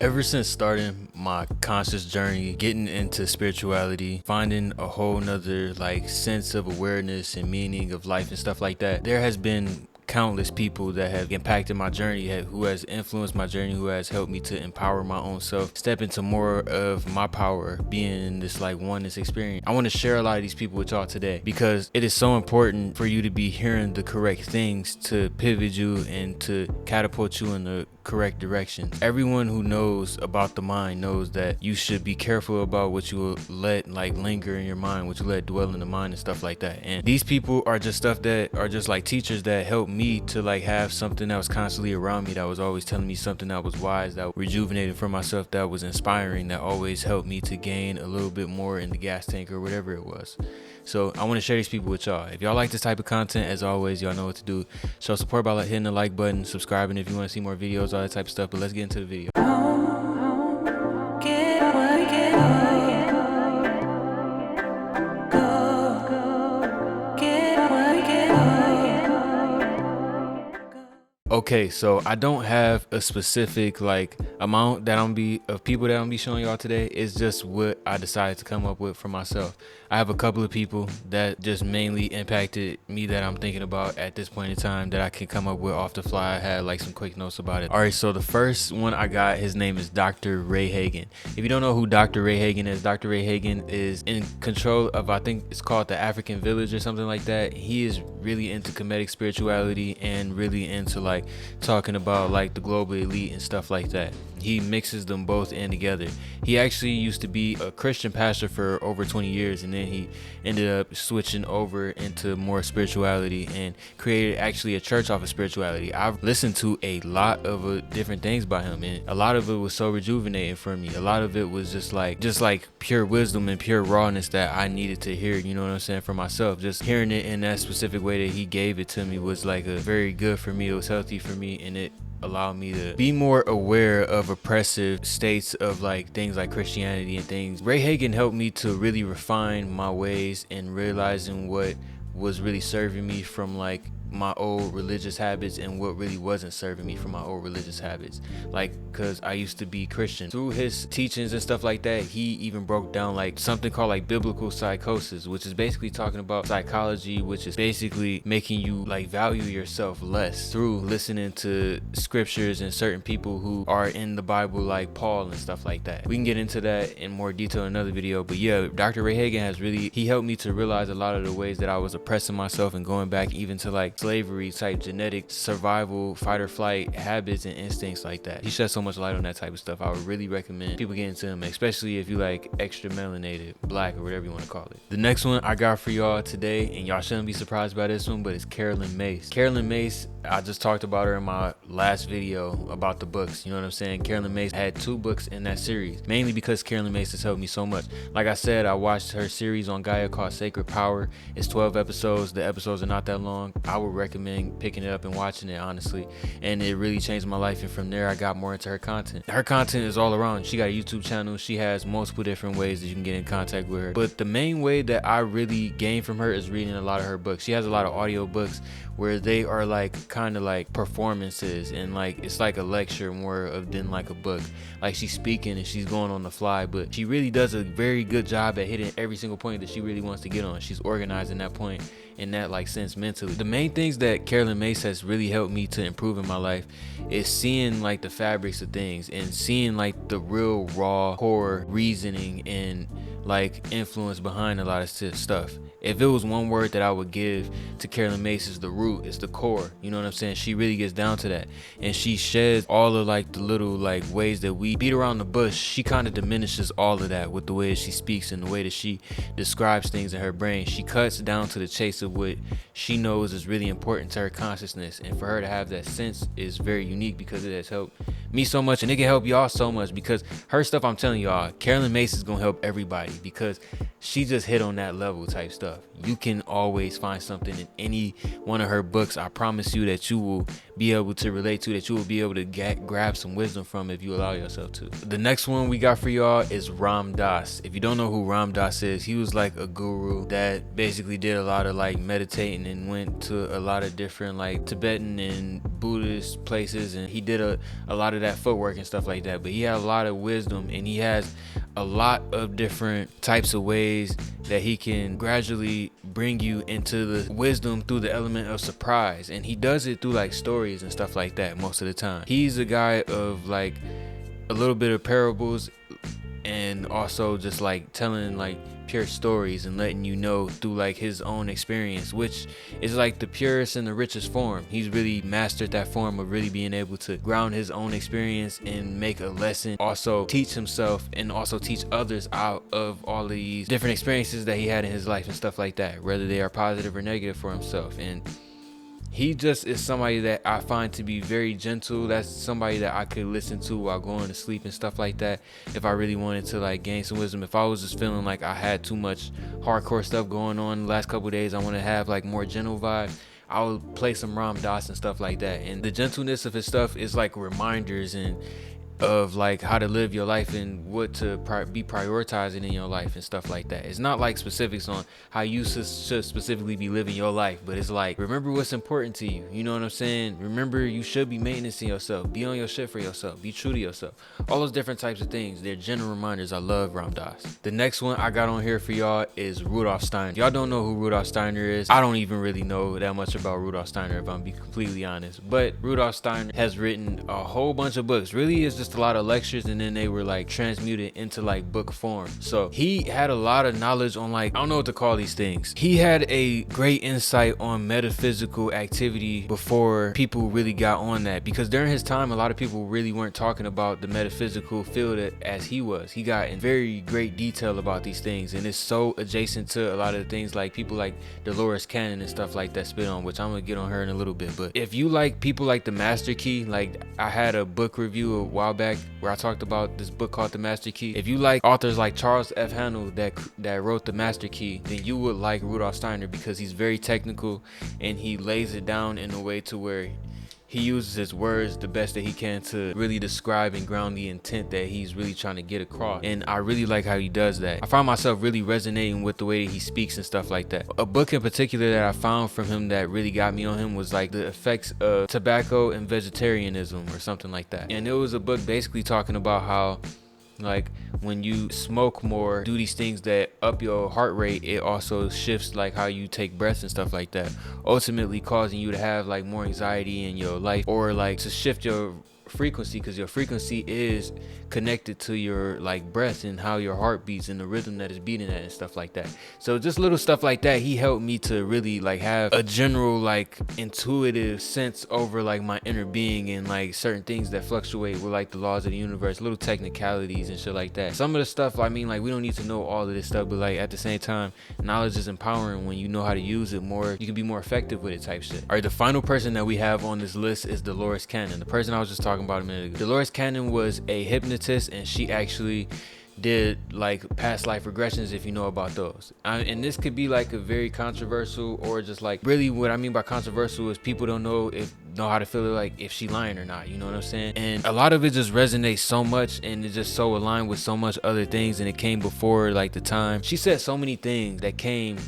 Ever since starting my conscious journey, getting into spirituality, finding a whole nother sense of awareness and meaning of life and stuff like that, there has been countless people that have impacted my journey, who has influenced my journey, who has helped me to empower my own self, step into more of my power, being in this oneness experience. I want to share a lot of these people with y'all today because it is so important for you to be hearing the correct things to pivot you and to catapult you in the correct direction. Everyone who knows about the mind knows that you should be careful about what you let linger in your mind, what you let dwell in the mind and stuff like that. And these people are just stuff that are just teachers that help me to have something that was constantly around me, that was always telling me something that was wise, that rejuvenated for myself, that was inspiring, that always helped me to gain a little bit more in the gas tank or whatever it was. So I want to share these people with y'all. If y'all like this type of content, as always, y'all know what to do. Show support by hitting the like button, subscribing if you want to see more videos, all that type of stuff. But let's get into the video. Okay, so I don't have a specific amount that of people that I'm be showing y'all today. It's just what I decided to come up with for myself. I have a couple of people that just mainly impacted me that I'm thinking about at this point in time that I can come up with off the fly. I had some quick notes about it. All right, so the first one I got, his name is Dr. Ray Hagen. If you don't know who Dr. Ray Hagen is, Dr. Ray Hagen is in control of, I think it's called the African Village or something like that. He is really into Kemetic spirituality and really into talking about the global elite and stuff like that. He mixes them both in together. He actually used to be a Christian pastor for over 20 years, and then he ended up switching over into more spirituality and created actually a church off of spirituality. I've listened to a lot of different things by him, and a lot of it was so rejuvenating for me. A lot of it was just pure wisdom and pure rawness that I needed to hear, you know what I'm saying, for myself. Just hearing it in that specific way that he gave it to me was a very good for me. It was healthy for me, and it allowed me to be more aware of oppressive states of things like Christianity and things. Ray Hagen helped me to really refine my ways and realizing what was really serving me from my old religious habits and what really wasn't serving me from my old religious habits. Because I used to be Christian. Through his teachings and stuff like that, he even broke down something called biblical psychosis, which is basically talking about psychology, which is basically making you value yourself less through listening to scriptures and certain people who are in the Bible, like Paul and stuff like that. We can get into that in more detail in another video, but yeah, Dr. Ray Hagen he helped me to realize a lot of the ways that I was oppressing myself and going back even to slavery type genetic survival fight or flight habits and instincts like that. He shed so much light on that type of stuff. I would really recommend people get into him, especially if you extra melanated, black, or whatever you want to call it. The next one I got for y'all today, and y'all shouldn't be surprised by this one, but it's Caroline Myss. Caroline Myss, I just talked about her in my last video about the books, you know what I'm saying. Caroline Myss had 2 books in that series, mainly because Caroline Myss has helped me so much. Like I said, I watched her series on Gaia called Sacred Power. It's 12 episodes. The episodes are not that long. I would recommend picking it up and watching it, honestly, and it really changed my life. And from there I got more into her content. Her content is all around. She got a YouTube channel. She has multiple different ways that you can get in contact with her, but the main way that I really gained from her is reading a lot of her books. She has a lot of audio books where they are kind of performances, and it's a lecture more than a book. She's speaking and she's going on the fly, but she really does a very good job at hitting every single point that she really wants to get on. She's organizing that point in that sense mentally. The main things that Caroline Myss has really helped me to improve in my life is seeing the fabrics of things and seeing the real raw core reasoning and influence behind a lot of stuff. If it was one word that I would give to Caroline Myss, is the root, it's the core, you know what I'm saying. She really gets down to that, and she sheds all of the little ways that we beat around the bush. She kind of diminishes all of that with the way that she speaks and the way that she describes things in her brain. She cuts down to the chase of what she knows is really important to her consciousness, and for her to have that sense is very unique because it has helped me so much, and it can help y'all so much because her stuff, I'm telling y'all, Caroline Myss is gonna help everybody. anybody, because she just hit on that level type stuff. You can always find something in any one of her books. I promise you that you will be able to relate to, that you will be able to grab some wisdom from if you allow yourself to. The next one we got for y'all is Ram Dass. If you don't know who Ram Dass is, he was like a guru that basically did a lot of like meditating and went to a lot of different like Tibetan and Buddhist places, and he did a lot of that footwork and stuff like that. But he had a lot of wisdom, and he has a lot of different types of ways that he can gradually bring you into the wisdom through the element of surprise. And he does it through like stories and stuff like that most of the time. He's a guy of like a little bit of parables, and also just like telling like pure stories and letting you know through like his own experience, which is like the purest and the richest form. He's really mastered that form of really being able to ground his own experience and make a lesson, also teach himself and also teach others out of all of these different experiences that he had in his life and stuff like that, whether they are positive or negative for himself. And he just is somebody that I find to be very gentle. That's somebody that I could listen to while going to sleep and stuff like that. If I really wanted to like gain some wisdom, if I was just feeling like I had too much hardcore stuff going on the last couple of days, I want to have like more gentle vibe, I would play some Ram Dass and stuff like that. And the gentleness of his stuff is like reminders and of like how to live your life and what to be prioritizing in your life and stuff like that. It's not like specifics on how you should specifically be living your life, but it's like, remember what's important to you. You know what I'm saying? Remember you should be maintaining yourself, be on your shit for yourself, be true to yourself. All those different types of things, they're general reminders. I love Ram Dass. The next one I got on here for y'all is Rudolf Steiner. Y'all don't know who Rudolf Steiner is. I don't even really know that much about Rudolf Steiner, if I'm being completely honest. But Rudolf Steiner has written a whole bunch of books. Really, it's just a lot of lectures, and then they were like transmuted into like book form. So he had a lot of knowledge on like, I don't know what to call these things. He had a great insight on metaphysical activity before people really got on that, because during his time a lot of people really weren't talking about the metaphysical field as he was. He got in very great detail about these things, and it's so adjacent to a lot of the things like people like Dolores Cannon and stuff like that spit on, which I'm gonna get on her in a little bit. But if you like people like the Master Key, like I had a book review a while back where I talked about this book called The Master Key. If you like authors like Charles F. Handel that wrote The Master Key, then you would like Rudolf Steiner, because he's very technical and he lays it down in a way to where he uses his words the best that he can to really describe and ground the intent that he's really trying to get across. And I really like how he does that. I find myself really resonating with the way that he speaks and stuff like that. A book in particular that I found from him that really got me on him was like The Effects of Tobacco and Vegetarianism or something like that. And it was a book basically talking about how like when you smoke more, do these things that up your heart rate, it also shifts like how you take breaths and stuff like that, ultimately causing you to have like more anxiety in your life, or like to shift your frequency, because your frequency is connected to your like breath and how your heart beats and the rhythm that is beating at and stuff like that. So just little stuff like that, he helped me to really like have a general like intuitive sense over like my inner being and like certain things that fluctuate with like the laws of the universe, little technicalities and shit like that. Some of the stuff, I mean, like we don't need to know all of this stuff, but like at the same time, knowledge is empowering when you know how to use it more. You can be more effective with it type shit. All right, the final person that we have on this list is Dolores Cannon, the person I was just talking about a minute ago. Dolores Cannon was a hypnotist, and she actually did like past life regressions, if you know about those. And this could be like a very controversial, or just like, really what I mean by controversial is people don't know how to feel like if she lying or not, you know what I'm saying? And a lot of it just resonates so much, and it's just so aligned with so much other things, and it came before like the time. She said so many things that came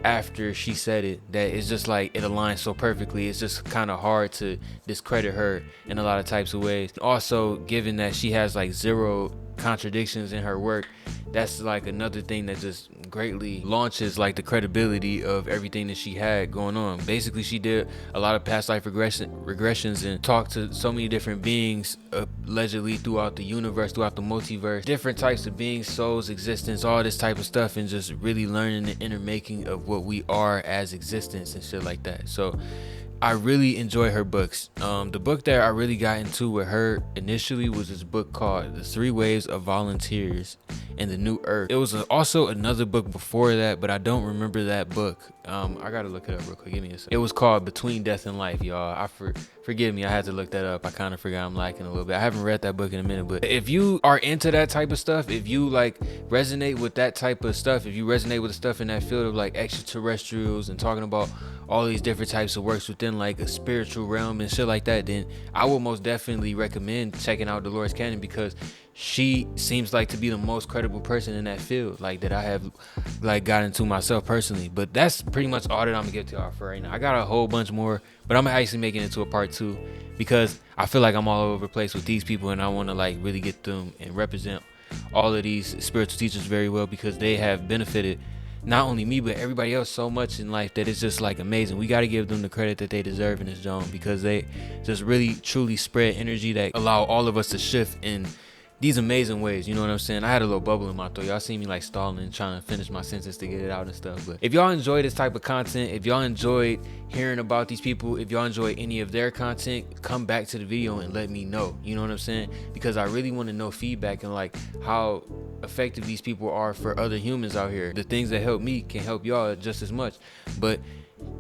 after she said it that it's just like it aligns so perfectly. It's just kind of hard to discredit her in a lot of types of ways. Also, given that she has like zero contradictions in her work, that's like another thing that just greatly launches like the credibility of everything that she had going on. Basically, she did a lot of past life regressions and talked to so many different beings allegedly throughout the universe, throughout the multiverse, different types of beings, souls, existence, all this type of stuff, and just really learning the inner making of what we are as existence and shit like that. So I really enjoy her books. The book that I really got into with her initially was this book called The 3 Waves of Volunteers and the New Earth. It was also another book before that, but I don't remember that book. I gotta look it up real quick. Give me a second. It was called Between Death and Life, y'all. Forgive me, I had to look that up. I kind of forgot I'm lacking a little bit. I haven't read that book in a minute, but if you are into that type of stuff, if you like resonate with that type of stuff, if you resonate with the stuff in that field of like extraterrestrials and talking about all these different types of works within like a spiritual realm and shit like that, then I would most definitely recommend checking out Dolores Cannon, because she seems like to be the most credible person in that field, like that I have like got into myself personally. But that's pretty much all that I'm gonna give to y'all for right now. I got a whole bunch more, but I'm actually making it into a part 2 because I feel like I'm all over the place with these people, and I want to like really get them and represent all of these spiritual teachers very well, because they have benefited not only me but everybody else so much in life that it's just like amazing. We got to give them the credit that they deserve in this zone, because they just really truly spread energy that allow all of us to shift in these amazing ways. You know what I'm saying? I had a little bubble in my throat. Y'all see me like stalling, trying to finish my sentence to get it out and stuff. But if y'all enjoy this type of content, if y'all enjoyed hearing about these people, if y'all enjoy any of their content, come back to the video and let me know. You know what I'm saying? Because I really want to know feedback and like how effective these people are for other humans out here. The things that help me can help y'all just as much. But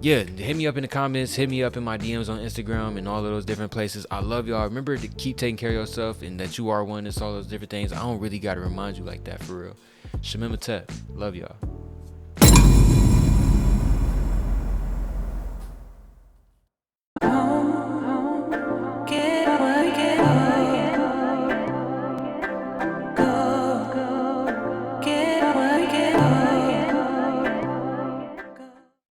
yeah, hit me up in the comments, hit me up in my DMs on Instagram and all of those different places. I love y'all. Remember to keep taking care of yourself and that you are one. It's all those different things. I don't really got to remind you like that, for real. Shamima Tep. Love y'all.